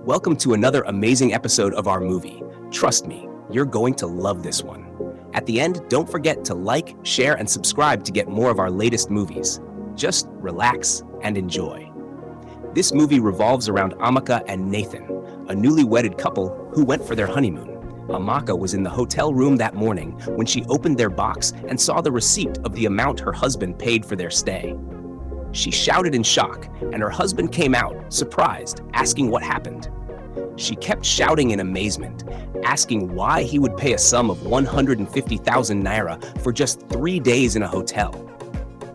Welcome to another amazing episode of our movie. Trust me, you're going to love this one. At the end, don't forget to like, share, and subscribe to get more of our latest movies. Just relax and enjoy. This movie revolves around Amaka and Nathan, a newly wedded couple who went for their honeymoon. Amaka was in the hotel room that morning when she opened their box and saw the receipt of the amount her husband paid for their stay. She shouted in shock, and her husband came out, surprised, asking what happened. She kept shouting in amazement, asking why he would pay a sum of 150,000 naira for just 3 days in a hotel.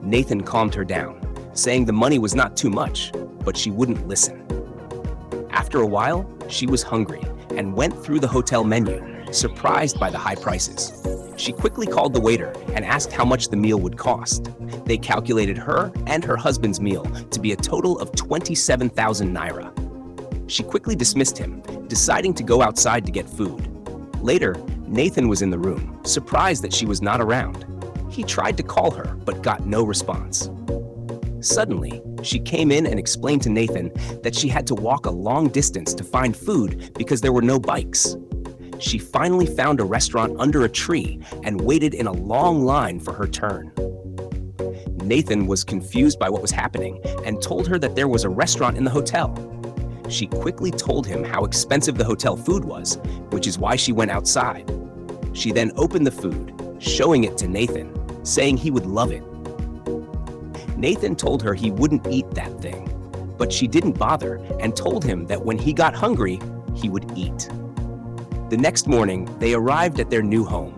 Nathan calmed her down, saying the money was not too much, but she wouldn't listen. After a while, she was hungry and went through the hotel menu, surprised by the high prices. She quickly called the waiter and asked how much the meal would cost. They calculated her and her husband's meal to be a total of 27,000 naira. She quickly dismissed him, deciding to go outside to get food. Later, Nathan was in the room, surprised that she was not around. He tried to call her, but got no response. Suddenly, she came in and explained to Nathan that she had to walk a long distance to find food because there were no bikes. She finally found a restaurant under a tree and waited in a long line for her turn. Nathan was confused by what was happening and told her that there was a restaurant in the hotel. She quickly told him how expensive the hotel food was, which is why she went outside. She then opened the food, showing it to Nathan, saying he would love it. Nathan told her he wouldn't eat that thing, but she didn't bother and told him that when he got hungry, he would eat. The next morning, they arrived at their new home.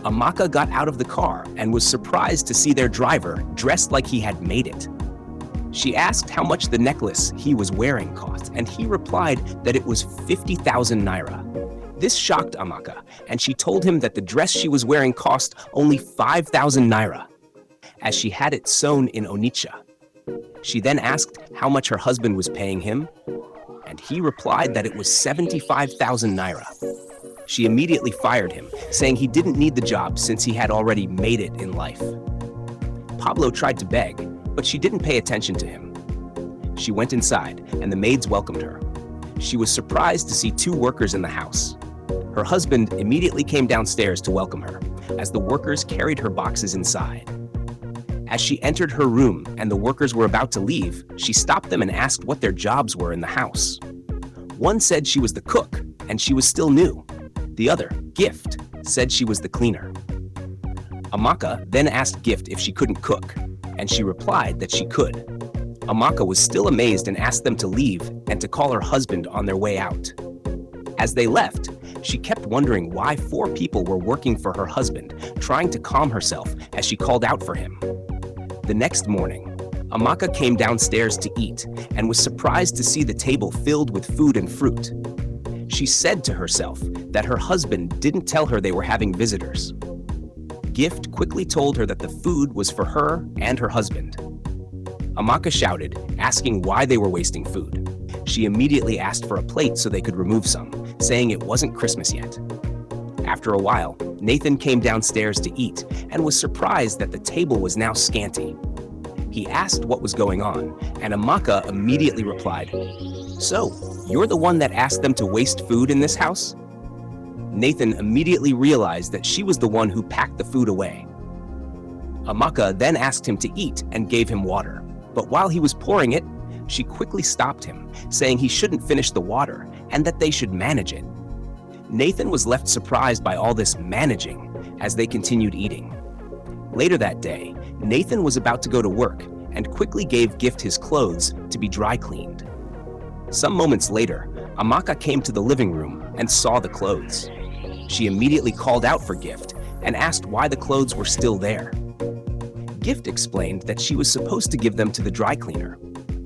Amaka got out of the car and was surprised to see their driver dressed like he had made it. She asked how much the necklace he was wearing cost, and he replied that it was 50,000 naira. This shocked Amaka, and she told him that the dress she was wearing cost only 5,000 naira, as she had it sewn in Onitsha. She then asked how much her husband was paying him, and he replied that it was 75,000 naira. She immediately fired him, saying he didn't need the job since he had already made it in life. Pablo tried to beg, but she didn't pay attention to him. She went inside, and the maids welcomed her. She was surprised to see 2 workers in the house. Her husband immediately came downstairs to welcome her, as the workers carried her boxes inside. As she entered her room and the workers were about to leave, she stopped them and asked what their jobs were in the house. One said she was the cook, and she was still new. The other, Gift, said she was the cleaner. Amaka then asked Gift if she couldn't cook, and she replied that she could. Amaka was still amazed and asked them to leave and to call her husband on their way out. As they left, she kept wondering why 4 people were working for her husband, trying to calm herself as she called out for him. The next morning, Amaka came downstairs to eat and was surprised to see the table filled with food and fruit. She said to herself that her husband didn't tell her they were having visitors. Gift quickly told her that the food was for her and her husband. Amaka shouted, asking why they were wasting food. She immediately asked for a plate so they could remove some, saying it wasn't Christmas yet. After a while, Nathan came downstairs to eat and was surprised that the table was now scanty. He asked what was going on, and Amaka immediately replied, "So, you're the one that asked them to waste food in this house?" Nathan immediately realized that she was the one who packed the food away. Amaka then asked him to eat and gave him water, but while he was pouring it, she quickly stopped him, saying he shouldn't finish the water and that they should manage it. Nathan was left surprised by all this managing as they continued eating. Later that day, Nathan was about to go to work and quickly gave Gift his clothes to be dry cleaned. Some moments later, Amaka came to the living room and saw the clothes. She immediately called out for Gift and asked why the clothes were still there. Gift explained that she was supposed to give them to the dry cleaner.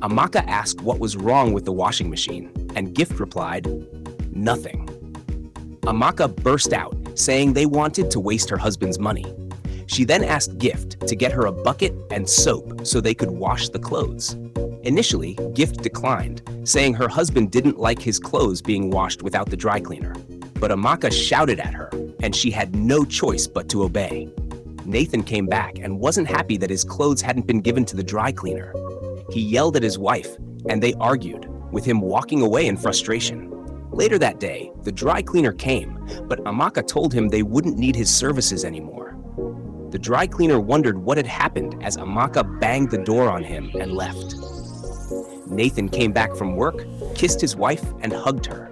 Amaka asked what was wrong with the washing machine, and Gift replied, "Nothing." Amaka burst out, saying they wanted to waste her husband's money. She then asked Gift to get her a bucket and soap so they could wash the clothes. Initially, Gift declined, saying her husband didn't like his clothes being washed without the dry cleaner. But Amaka shouted at her, and she had no choice but to obey. Nathan came back and wasn't happy that his clothes hadn't been given to the dry cleaner. He yelled at his wife, and they argued, with him walking away in frustration. Later that day, the dry cleaner came, but Amaka told him they wouldn't need his services anymore. The dry cleaner wondered what had happened as Amaka banged the door on him and left. Nathan came back from work, kissed his wife, and hugged her.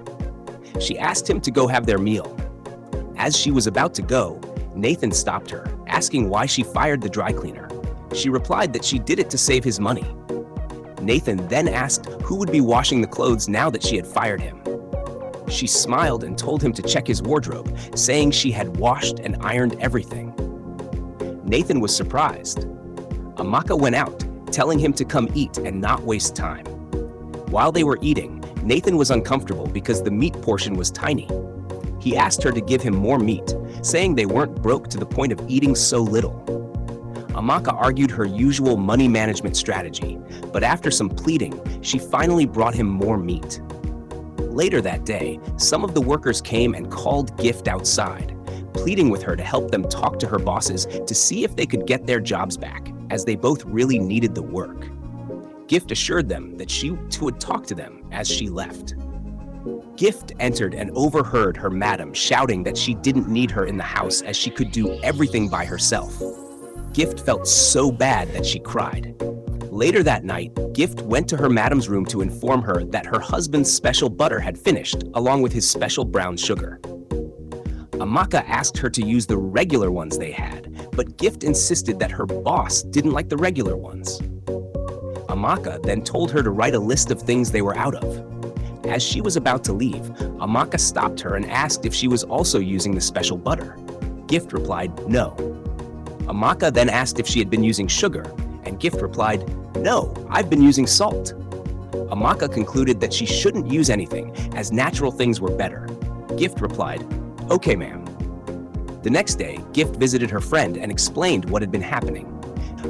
She asked him to go have their meal. As she was about to go, Nathan stopped her, asking why she fired the dry cleaner. She replied that she did it to save his money. Nathan then asked who would be washing the clothes now that she had fired him. She smiled and told him to check his wardrobe, saying she had washed and ironed everything. Nathan was surprised. Amaka went out, telling him to come eat and not waste time. While they were eating, Nathan was uncomfortable because the meat portion was tiny. He asked her to give him more meat, saying they weren't broke to the point of eating so little. Amaka argued her usual money management strategy, but after some pleading, she finally brought him more meat. Later that day, some of the workers came and called Gift outside, pleading with her to help them talk to her bosses to see if they could get their jobs back, as they both really needed the work. Gift assured them that she would talk to them as she left. Gift entered and overheard her madam shouting that she didn't need her in the house as she could do everything by herself. Gift felt so bad that she cried. Later that night, Gift went to her madam's room to inform her that her husband's special butter had finished, along with his special brown sugar. Amaka asked her to use the regular ones they had, but Gift insisted that her boss didn't like the regular ones. Amaka then told her to write a list of things they were out of. As she was about to leave, Amaka stopped her and asked if she was also using the special butter. Gift replied, no. Amaka then asked if she had been using sugar, and Gift replied, no, I've been using salt. Amaka concluded that she shouldn't use anything, as natural things were better. Gift replied, okay, ma'am. The next day, Gift visited her friend and explained what had been happening.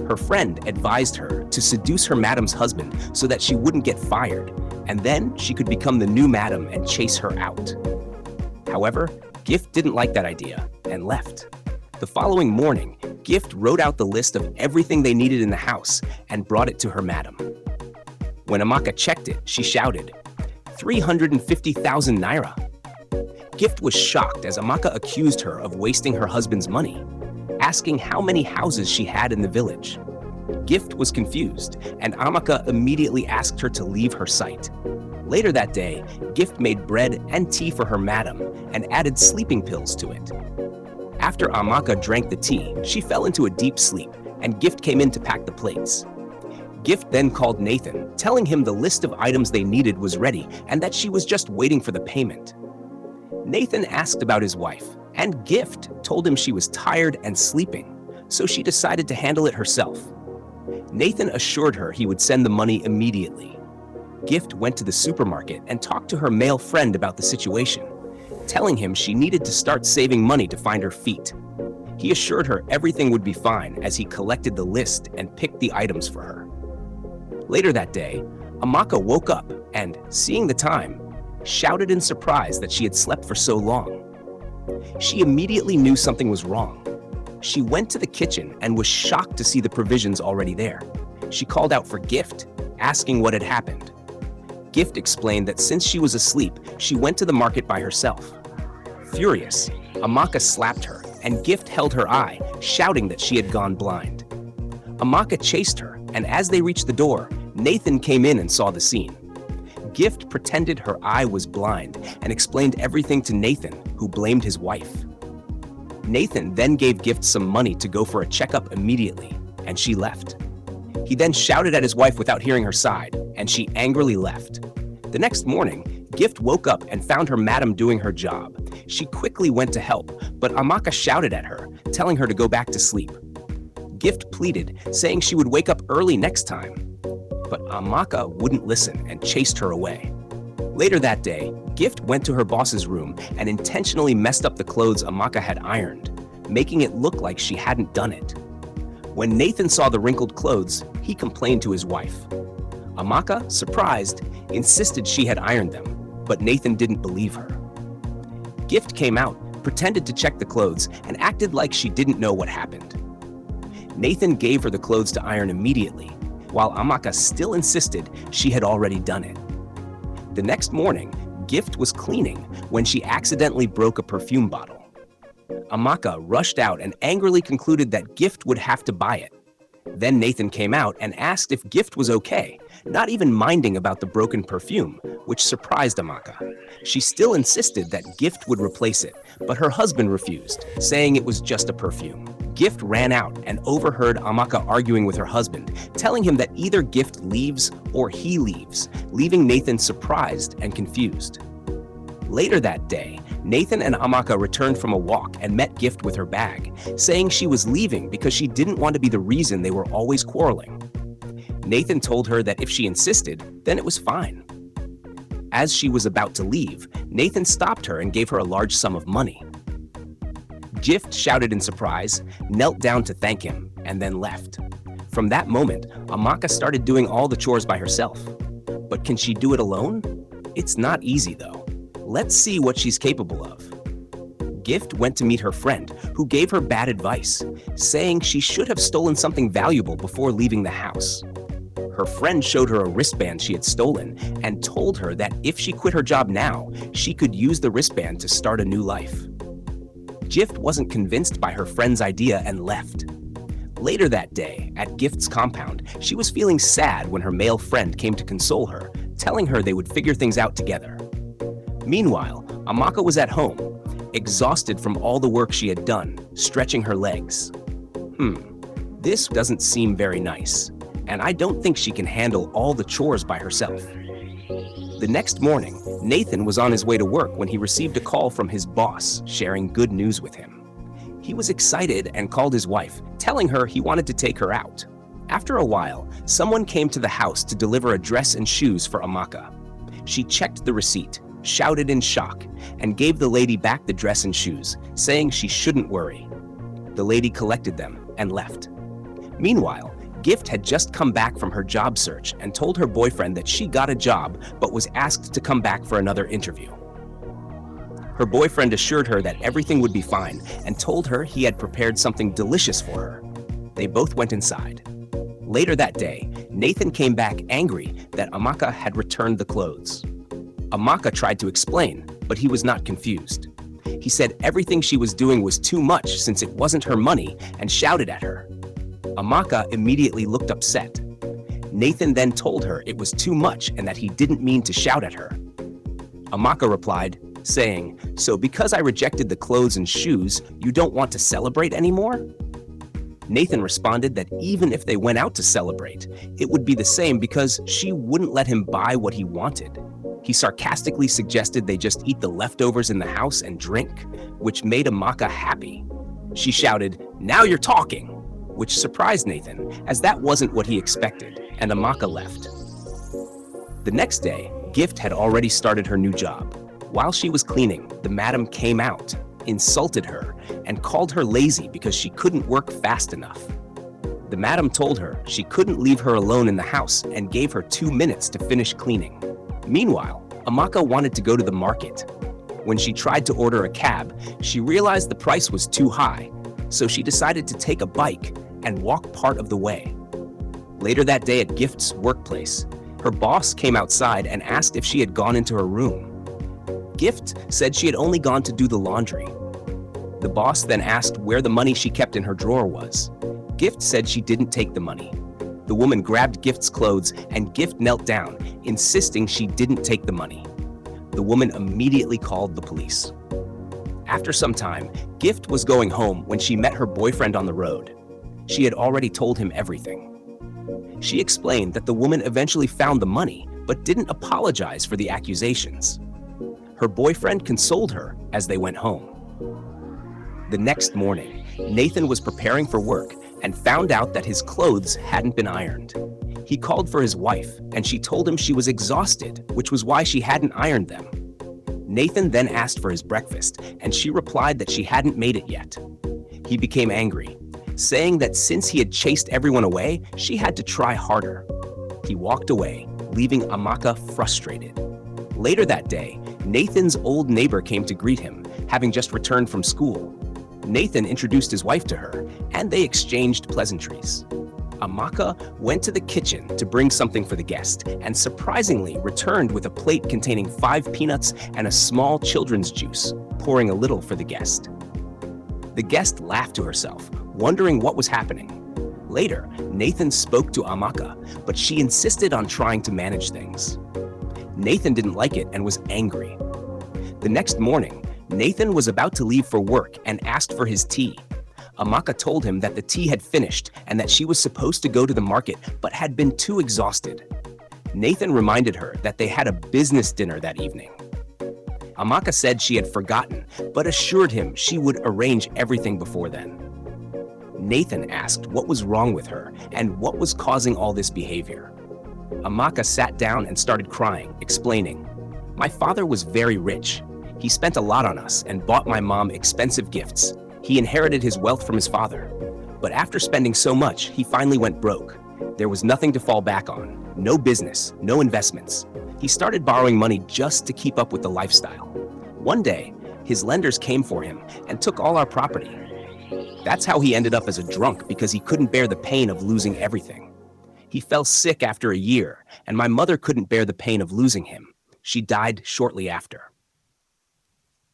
Her friend advised her to seduce her madam's husband so that she wouldn't get fired, and then she could become the new madam and chase her out. However, Gift didn't like that idea and left. The following morning, Gift wrote out the list of everything they needed in the house and brought it to her madam. When Amaka checked it, she shouted, 350,000 naira. Gift was shocked as Amaka accused her of wasting her husband's money, asking how many houses she had in the village. Gift was confused, and Amaka immediately asked her to leave her sight. Later that day, Gift made bread and tea for her madam and added sleeping pills to it. After Amaka drank the tea, she fell into a deep sleep, and Gift came in to pack the plates. Gift then called Nathan, telling him the list of items they needed was ready and that she was just waiting for the payment. Nathan asked about his wife, and Gift told him she was tired and sleeping, so she decided to handle it herself. Nathan assured her he would send the money immediately. Gift went to the supermarket and talked to her male friend about the situation, telling him she needed to start saving money to find her feet. He assured her everything would be fine as he collected the list and picked the items for her. Later that day, Amaka woke up and, seeing the time, shouted in surprise that she had slept for so long. She immediately knew something was wrong. She went to the kitchen and was shocked to see the provisions already there. She called out for Gift, asking what had happened. Gift explained that since she was asleep, she went to the market by herself. Furious, Amaka slapped her, and Gift held her eye, shouting that she had gone blind. Amaka chased her, and as they reached the door, Nathan came in and saw the scene. Gift pretended her eye was blind and explained everything to Nathan, who blamed his wife. Nathan then gave Gift some money to go for a checkup immediately, and she left. He then shouted at his wife without hearing her side, and she angrily left. The next morning, Gift woke up and found her madam doing her job. She quickly went to help, but Amaka shouted at her, telling her to go back to sleep. Gift pleaded, saying she would wake up early next time. But Amaka wouldn't listen and chased her away. Later that day, Gift went to her boss's room and intentionally messed up the clothes Amaka had ironed, making it look like she hadn't done it. When Nathan saw the wrinkled clothes, he complained to his wife. Amaka, surprised, insisted she had ironed them, but Nathan didn't believe her. Gift came out, pretended to check the clothes, and acted like she didn't know what happened. Nathan gave her the clothes to iron immediately, while Amaka still insisted she had already done it. The next morning, Gift was cleaning when she accidentally broke a perfume bottle. Amaka rushed out and angrily concluded that Gift would have to buy it. Then Nathan came out and asked if Gift was okay, not even minding about the broken perfume, which surprised Amaka. She still insisted that Gift would replace it, but her husband refused, saying it was just a perfume. Gift ran out and overheard Amaka arguing with her husband, telling him that either Gift leaves or he leaves, leaving Nathan surprised and confused. Later that day, Nathan and Amaka returned from a walk and met Gift with her bag, saying she was leaving because she didn't want to be the reason they were always quarreling. Nathan told her that if she insisted, then it was fine. As she was about to leave, Nathan stopped her and gave her a large sum of money. Gift shouted in surprise, knelt down to thank him, and then left. From that moment, Amaka started doing all the chores by herself. But can she do it alone? It's not easy though. Let's see what she's capable of. Gift went to meet her friend, who gave her bad advice, saying she should have stolen something valuable before leaving the house. Her friend showed her a wristband she had stolen and told her that if she quit her job now, she could use the wristband to start a new life. Gift wasn't convinced by her friend's idea and left. Later that day, at Gift's compound, she was feeling sad when her male friend came to console her, telling her they would figure things out together. Meanwhile, Amaka was at home, exhausted from all the work she had done, stretching her legs. This doesn't seem very nice, and I don't think she can handle all the chores by herself. The next morning, Nathan was on his way to work when he received a call from his boss sharing good news with him. He was excited and called his wife, telling her he wanted to take her out. After a while, someone came to the house to deliver a dress and shoes for Amaka. She checked the receipt, shouted in shock, and gave the lady back the dress and shoes, saying she shouldn't worry. The lady collected them and left. Meanwhile, Gift had just come back from her job search and told her boyfriend that she got a job but was asked to come back for another interview. Her boyfriend assured her that everything would be fine and told her he had prepared something delicious for her. They both went inside. Later that day, Nathan came back angry that Amaka had returned the clothes. Amaka tried to explain, but he was not confused. He said everything she was doing was too much since it wasn't her money and shouted at her. Amaka immediately looked upset. Nathan then told her it was too much and that he didn't mean to shout at her. Amaka replied, saying, "So because I rejected the clothes and shoes, you don't want to celebrate anymore?" Nathan responded that even if they went out to celebrate, it would be the same because she wouldn't let him buy what he wanted. He sarcastically suggested they just eat the leftovers in the house and drink, which made Amaka happy. She shouted, "Now you're talking!" which surprised Nathan, as that wasn't what he expected, and Amaka left. The next day, Gift had already started her new job. While she was cleaning, the madam came out, insulted her, and called her lazy because she couldn't work fast enough. The madam told her she couldn't leave her alone in the house and gave her 2 minutes to finish cleaning. Meanwhile, Amaka wanted to go to the market. When she tried to order a cab, she realized the price was too high, so she decided to take a bike and walk part of the way. Later that day at Gift's workplace, her boss came outside and asked if she had gone into her room. Gift said she had only gone to do the laundry. The boss then asked where the money she kept in her drawer was. Gift said she didn't take the money. The woman grabbed Gift's clothes and Gift knelt down, insisting she didn't take the money. The woman immediately called the police. After some time, Gift was going home when she met her boyfriend on the road. She had already told him everything. She explained that the woman eventually found the money, but didn't apologize for the accusations. Her boyfriend consoled her as they went home. The next morning, Nathan was preparing for work and found out that his clothes hadn't been ironed. He called for his wife, and she told him she was exhausted, which was why she hadn't ironed them. Nathan then asked for his breakfast, and she replied that she hadn't made it yet. He became angry, saying that since he had chased everyone away, she had to try harder. He walked away, leaving Amaka frustrated. Later that day, Nathan's old neighbor came to greet him, having just returned from school. Nathan introduced his wife to her, and they exchanged pleasantries. Amaka went to the kitchen to bring something for the guest and surprisingly returned with a plate containing 5 peanuts and a small children's juice, pouring a little for the guest. The guest laughed to herself, wondering what was happening. Later, Nathan spoke to Amaka, but she insisted on trying to manage things. Nathan didn't like it and was angry. The next morning, Nathan was about to leave for work and asked for his tea. Amaka told him that the tea had finished and that she was supposed to go to the market but had been too exhausted. Nathan reminded her that they had a business dinner that evening. Amaka said she had forgotten, but assured him she would arrange everything before then. Nathan asked what was wrong with her and what was causing all this behavior. Amaka sat down and started crying, explaining, "My father was very rich. He spent a lot on us and bought my mom expensive gifts. He inherited his wealth from his father. But after spending so much, he finally went broke. There was nothing to fall back on, no business, no investments. He started borrowing money just to keep up with the lifestyle. One day, his lenders came for him and took all our property. That's how he ended up as a drunk because he couldn't bear the pain of losing everything. He fell sick after a year, and my mother couldn't bear the pain of losing him. She died shortly after."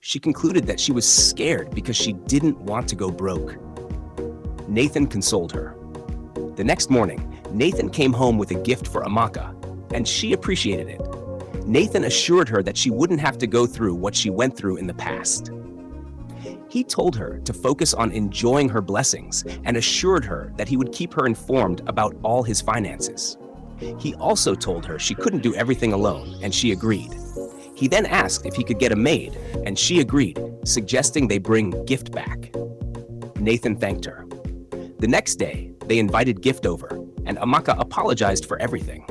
She concluded that she was scared because she didn't want to go broke. Nathan consoled her. The next morning, Nathan came home with a gift for Amaka, and she appreciated it. Nathan assured her that she wouldn't have to go through what she went through in the past. He told her to focus on enjoying her blessings and assured her that he would keep her informed about all his finances. He also told her she couldn't do everything alone, and she agreed. He then asked if he could get a maid, and she agreed, suggesting they bring Gift back. Nathan thanked her. The next day, they invited Gift over, and Amaka apologized for everything.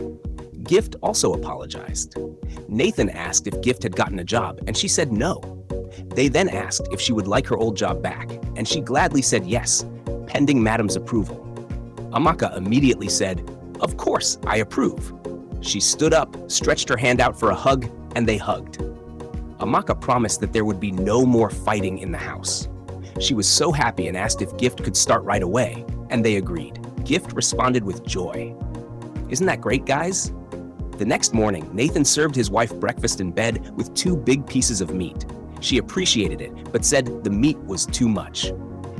Gift also apologized. Nathan asked if Gift had gotten a job, and she said no. They then asked if she would like her old job back, and she gladly said yes, pending Madam's approval. Amaka immediately said, "Of course, I approve." She stood up, stretched her hand out for a hug, and they hugged. Amaka promised that there would be no more fighting in the house. She was so happy and asked if Gift could start right away, and they agreed. Gift responded with joy. Isn't that great, guys? The next morning, Nathan served his wife breakfast in bed with 2 big pieces of meat. She appreciated it, but said the meat was too much.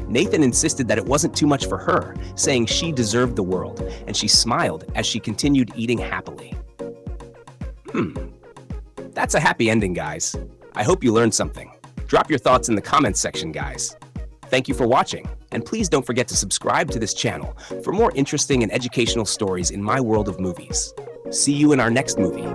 Nathan insisted that it wasn't too much for her, saying she deserved the world, and she smiled as she continued eating happily. That's a happy ending, guys. I hope you learned something. Drop your thoughts in the comments section, guys. Thank you for watching, and please don't forget to subscribe to this channel for more interesting and educational stories in my world of movies. See you in our next movie.